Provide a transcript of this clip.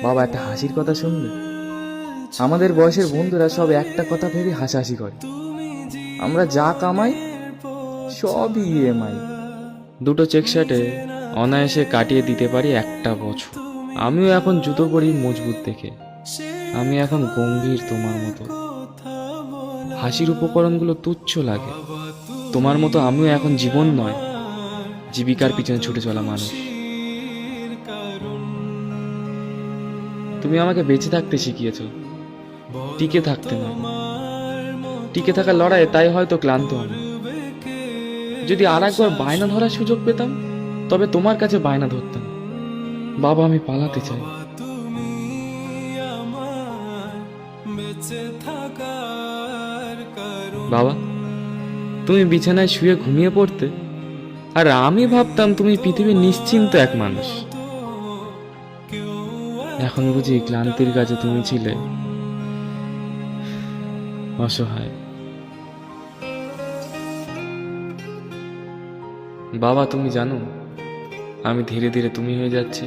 বাবা, একটা হাসির কথা শুনবে? আমাদের বয়সের বন্ধুরা সব একটা কথা ভেবে হাসাহাসি করে, আমরা যা কামাই সবই ইএমআই। দুটো চেক শার্টে অনায়াসে কাটিয়ে দিতে পারি একটা বছর। আমিও এখন জুতো পরি মজবুত দেখে, আমি এখন গম্ভীর তোমার মতো। হাসির উপকরণগুলো তুচ্ছ লাগে, তোমার মতো আমিও এখন জীবন নয়, জীবিকার পিছনে ছুটে চলা মানুষ। তুমি আমাকে বেঁচে থাকতে শিখিয়েছো, টিকে থাকতে নয়। টিকে থাকার লড়াইয়ে তাই হয়তো ক্লান্ত আমি। যদি আর একবার বায়না ধরার সুযোগ পেতাম, তবে তোমার কাছে বায়না ধরতাম, বাবা আমি পালাতে চাই। বাবা, তুমি বিছানায় শুয়ে ঘুমিয়ে পড়তে, আর আমি ভাবতাম তুমি পৃথিবীর নিশ্চিন্ত এক মানুষ। এখন বুঝি ক্লান্তির কাছে তুমি ছিলে অসহায়। বাবা, তুমি জানো আমি ধীরে ধীরে তুমি হয়ে যাচ্ছি।